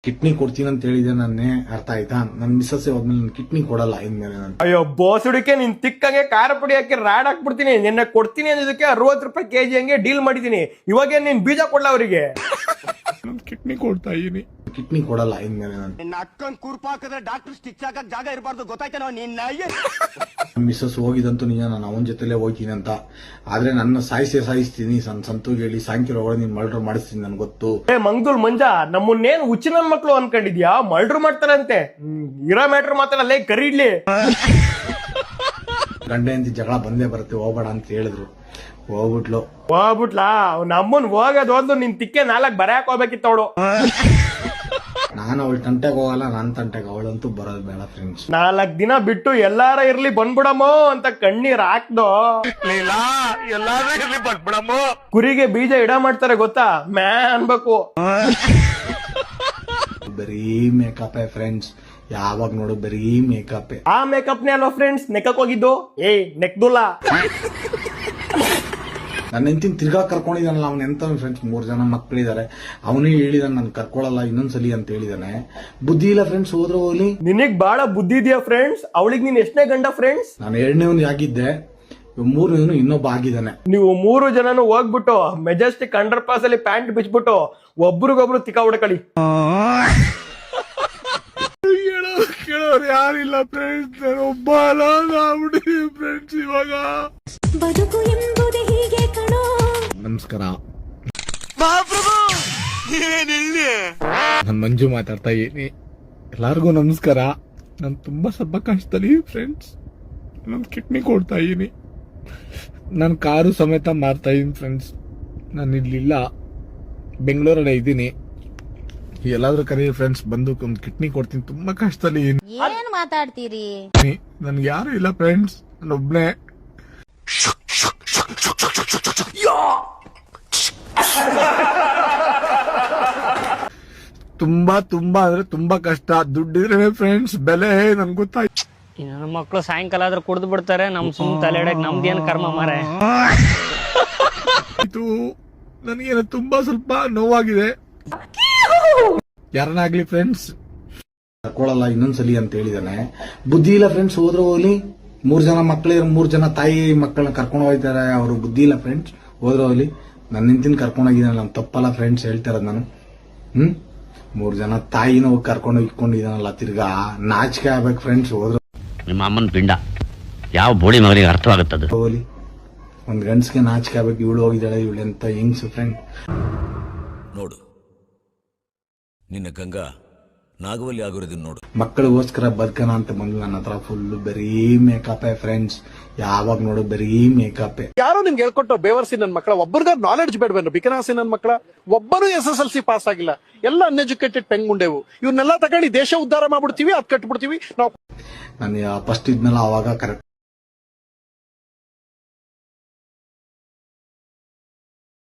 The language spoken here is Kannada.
ಕಿಡ್ನಿ ಕೊಡ್ತೀನಿ ಅಂತ ಹೇಳಿದೆ ನನ್ನೇ, ಅರ್ಥ ಆಯ್ತಾ? ನನ್ ಮಿಸ್ಸಸ್ ಹೋದ್ಮೇಲೆ ನನ್ ಕಿಡ್ನಿ ಕೊಡಲ್ಲ ಇನ್ಮೇಲೆ ನಾನು. ಅಯ್ಯೋ ಬೋಸುಡಿಕೆ ನಿನ್ ತಿಕ್ಕಂಗೆ ಖಾರ ಪುಡಿ ಹಾಕಿ ರಾಡ್ ಹಾಕ್ಬಿಡ್ತೀನಿ. ನಿನ್ನೆ ಕೊಡ್ತೀನಿ ಅನ್ನೋದಕ್ಕೆ 60 ರೂಪಾಯಿ ಕೆಜಿ ಹಂಗೆ ಡೀಲ್ ಮಾಡಿದೀನಿ. ಇವಾಗ ನೀನ್ ಬೀಜ ಕೊಡ್ಲ ಅವರಿಗೆ? ಕಿಡ್ನಿ ಕೊಡ್ತಾ ಇದೀನಿ, ಕಿಡ್ನಿ ಕೊಡಲ್ಲ ಇನ್ಮೇಲೆ ನಾನು. ನಿನ್ನ ಅಕ್ಕನ್ ಕೂರ್ಪಾಕದ್ರೆ ಡಾಕ್ಟರ್ ಸ್ಟಿಚ್ ಹಾಕಕ್ ಜಾಗ ಇರಬಾರ್ದು, ಗೊತ್ತಾಯ್ತೇನೋ ನಿನ್ನ? ಮಿಸ್ಸಸ್ ಹೋಗಿದಂತೂ ನಿಜ, ನಾನು ಅವನ ಜೊತೆಲೆ ಹೋಗ್ತೀನಿ ಅಂತ. ಆದ್ರೆ ನನ್ನ ಸಾಯಿಸ್ತೀನಿ ಸಂತೂಗೆ ಹೇಳಿ ಸಾಯಂಕಾಲ ಒಳಗೆ ನೀನ್ ಮರ್ಡರ್ ಮಾಡಿಸ್ತೀನಿ ನನ್ಗೆ ಗೊತ್ತು. ಮಂಗ್ದೂಲ್ ಮಂಜ, ನಮ್ಮನ್ನೇನ್ ಹುಚ್ಚಿನ ಮಕ್ಳು ಅನ್ಕೊಂಡಿದ್ಯಾ? ಮರ್ಡರ್ ಮಾಡ್ತಾರಂತೆ. ಇರೋ ಮ್ಯಾಟ್ರ್ ಮಾತಾಡಲ್ಲ ಕರೀಡ್ಲಿ. ಗಂಡ ಹೆಂಡತಿ ಜಗಳ ಬಂದೇ ಬರುತ್ತೆ, ಹೋಗ್ಬೇಡ ಅಂತ ಹೇಳಿದ್ರು, ಹೋಗ್ಬಿಟ್ಲಾ? ನಮ್ಮನ್ ಹೋಗೋದು ಒಂದು ನಿನ್ ತಿಕ್ಕೆ 4 ಬರಕ್ ಹೋಗ್ಬೇಕಿತ್ತು ಅವಳು. ನಾನು ಅವಳ ತಂಟೆಗೆ ಹೋಗಲ್ಲ, ನನ್ನ ತಂಟೆಗೆ ಅವಳಂತೂ ಬರೋದು ಬೇಡ ಫ್ರೆಂಡ್ಸ್. 4 ದಿನ ಬಿಟ್ಟು ಎಲ್ಲಾರ ಇರ್ಲಿ ಬಂದ್ಬಿಡಮೋ ಅಂತ ಕಣ್ಣೀರ್ ಹಾಕ್ದೋ. ಎಲ್ಲಾರು ಇರ್ಲಿ ಬಂದ್ಬಿಡಮ್ಮ. ಕುರಿಗೆ ಬೀಜ ಇಡ ಮಾಡ್ತಾರೆ ಗೊತ್ತಾ? ಮ್ಯಾ ಅನ್ಬೇಕು. ಬರೀ ಮೇಕಪ್ ಫ್ರೆಂಡ್ಸ್, ಯಾವಾಗ ನೋಡು ಬರೀ ಮೇಕಪ್. ಆ ಮೇಕಪ್ನೇ ಅಲ್ವಾ ಫ್ರೆಂಡ್ಸ್ ನೆಕ್ಕಕ್ ಹೋಗಿದ್ದು? ನೆಕ್ದುಲ್ಲ. ನನ್ನ ಹೆಂಡತಿನ ತಿರ್ಗಾ ಕರ್ಕೊಂಡಿದ್ದಾನಲ್ಲ ಅವ್ನ ಎಂತ ಫ್ರೆಂಡ್ಸ್, 3 ಜನ ಮಕ್ಕಳಿದ್ದಾರೆ. ಅವನೇ ಹೇಳಿದಾನೆ ನಾನು ಕರ್ಕೊಳಲ್ಲ ಇನ್ನೊಂದ್ಸಲಿ ಅಂತ ಹೇಳಿದಾನೆ. ಬುದ್ಧಿ ಇಲ್ಲ ಫ್ರೆಂಡ್ಸ್, ಹೋದ್ರೆ ಹೋಗ್ಲಿ. ನಿನಗ್ ಬಾಳ ಬುದ್ಧಿ ಇದೆಯಾ ಫ್ರೆಂಡ್ಸ್? ಅವಳಿಗೆ ನೀನ್ ಎಷ್ಟನೇ ಗಂಡ ಫ್ರೆಂಡ್ಸ್? ನಾನು 2ನೇವನು ಆಗಿದ್ದೆ, 3ನೇವನು ಇನ್ನೊಬ್ಬ ಆಗಿದ್ದಾನೆ. ನೀವು 3 ಜನನು ಹೋಗ್ಬಿಟ್ಟು ಮೆಜೆಸ್ಟಿಕ್ ಅಂಡರ್ ಪಾಸ್ ಅಲ್ಲಿ ಪ್ಯಾಂಟ್ ಬಿಚ್ಬಿಟ್ಟು ಒಬ್ರಿಗೊಬ್ರು ತಿಕ್ಕ ಹುಡ್ಕಳಿ. ಕೇಳೋರು ಯಾರಿಲ್ಲ ಫ್ರೆಂಡ್ಸ್, ಒಬ್ಬ ಫ್ರೆಂಡ್ಸ್. ಇವಾಗ ಬದುಕು ಎಂಬುದೇ ಹೀಗೆ ಕಣೋ. ನಮಸ್ಕಾರ, ನಾನು ಮಂಜು ಮಾತಾಡ್ತಾ ಇದೀನಿ. ಎಲ್ಲಾರ್ಗು ನಮಸ್ಕಾರ. ನಾನು ತುಂಬಾ ಸ್ವಲ್ಪ ಕಷ್ಟದಲ್ಲಿ ಫ್ರೆಂಡ್ಸ್, ನಾನು ಕಿಡ್ನಿ ಕೊಡ್ತಾ ಇದೀನಿ. ನಾನು ಕಾರು ಸಮೇತ ಮಾರ್ತಾ ಇದೀನಿ ಫ್ರೆಂಡ್ಸ್. ನಾನು ಇಲ್ಲಿಲ್ಲ, ಬೆಂಗಳೂರಲ್ಲೇ ಇದ್ದೀನಿ. ಎಲ್ಲಾದ್ರೂ ಕರೀರಿ ಫ್ರೆಂಡ್ಸ್, ಬಂದು ಒಂದು ಕಿಡ್ನಿ ಕೊಡ್ತೀನಿ. ತುಂಬಾ ಕಷ್ಟದಲ್ಲಿ ಏನ್ ಮಾತಾಡ್ತೀರಿ? ನನ್ಗೆ ಯಾರು ಇಲ್ಲ ಫ್ರೆಂಡ್ಸ್, ನಾನು ಒಬ್ನೇ. ತುಂಬಾ ತುಂಬಾ ಅಂದ್ರೆ ತುಂಬಾ ಕಷ್ಟ. ದುಡ್ಡಿದ್ರೆ ಫ್ರೆಂಡ್ಸ್ ಬೆಲೆ ನನ್ಗೆ ಗೊತ್ತಾಯ್ತು. ನನ್ನ ಮಕ್ಕಳು ಸಾಯಂಕಾಲ ಆದ್ರೆ ಕುಡ್ದು ಬಿಡ್ತಾರೆ, ನಮ್ ಸುಮ್ ತಲೆಡಕ್ ನಮ್ದೇನ್ ಕರ್ಮ ಮಾರೆ. ನನಗೇನು ತುಂಬಾ ಸ್ವಲ್ಪ ನೋವಾಗಿದೆ. ಯಾರನ್ನಾಗ್ಲಿ ಫ್ರೆಂಡ್ಸ್ ಕರ್ಕೊಳಲ್ಲ ಇನ್ನೊಂದ್ಸಲಿ ಅಂತ ಹೇಳಿದಾನೆ. ಬುದ್ಧಿ ಇಲ್ಲ ಫ್ರೆಂಡ್ಸ್, ಹೋದ್ರೆ ಹೋಗ್ಲಿ. 3 ಜನ ಮಕ್ಕಳಿಗೆ 3 ಜನ ತಾಯಿ ಮಕ್ಕಳನ್ನ ಕರ್ಕೊಂಡು ಹೋಗ್ತಾರೆ. ಅವರು ಬುದ್ಧಿ ಇಲ್ಲ ಫ್ರೆಂಡ್ಸ್, ಹೋದ್ರೆ ಹೋಗ್ಲಿ. ನನ್ನ ನಿಂತಿನ ಕರ್ಕೊಂಡೋಗಿದ್ದಾನೆ, ನಾನು ತಪ್ಪಲ್ಲ ಫ್ರೆಂಡ್ಸ್ ಹೇಳ್ತಾರದ್ ನಾನು. 3 ಜನ ತಾಯಿನ ಹೋಗಿ ಕರ್ಕೊಂಡು ಇಟ್ಕೊಂಡಿದ್ದಾನಲ್ಲ, ತಿರ್ಗಾ ನಾಚಿಕೆ ಆಗ್ಬೇಕು ಫ್ರೆಂಡ್ಸ್. ಹೋದ್ರೆ ನಿಮ್ಮ ಅಮ್ಮನ ಪಿಂಡ ಯಾವ ಬೋಳಿ ಮಗನಿಗೆ ಅರ್ಥವಾಗುತ್ತದೆ. ಹೋಗ್ಲಿ, ಒಂದ್ ಗಂಡ್ಸ್ಗೆ ನಾಚಿಕೆ ಆಗ್ಬೇಕು. ಇವಳು ಹೋಗಿದ್ದಾಳೆ, ಇವಳು ಎಂತ ಹೆಂಗ್ಸು ಫ್ರೆಂಡ್. ನೋಡು, ನಿನ್ನ ಗಂಗಾ ನಾಗವಲ್ಲಿ ಆಗಿರೋದನ್ನ ನೋಡು. ಮಕ್ಕಳಿಗೋಸ್ಕರ ಬದುಕನ ಅಂತ ಬಂದು ನನ್ನ ಹತ್ರ ಫುಲ್ ಬರೀ ಮೇಕಪ್ ಫ್ರೆಂಡ್ಸ್. ಯಾವಾಗ ನೋಡು ಬರೀ ಮೇಕಪ್. ಯಾರೋ ನಿಮ್ಗೆ ಹೇಳ್ಕೊಟ್ಟು ಬೇವರ್ಸಿ ನನ್ನ ಮಕ್ಕಳ ಒಬ್ಬರಿಗ ನಾಲೆಡ್ಜ್ ಬೇಡವೇನು? ಬಿಕನಾಸಿ ನನ್ನ ಮಕ್ಕಳ ಒಬ್ಬರು SSLC ಪಾಸ್ ಆಗಿಲ್ಲ, ಎಲ್ಲ ಅನ್ಎಜುಕೇಟೆಡ್ ಪೆಂಗುಂಡೆವು. ಇವ್ರನ್ನೆಲ್ಲ ತಗೊಂಡು ದೇಶ ಉದ್ಧಾರ ಮಾಡ್ಬಿಡ್ತೀವಿ, ಅದ್ ಕಟ್ಬಿಡ್ತೀವಿ ನಾವು. ನಾನು ಫಸ್ಟ್ ಇದ್ನಲ್ಲ ಅವಾಗ ಕರೆಕ್ಟ್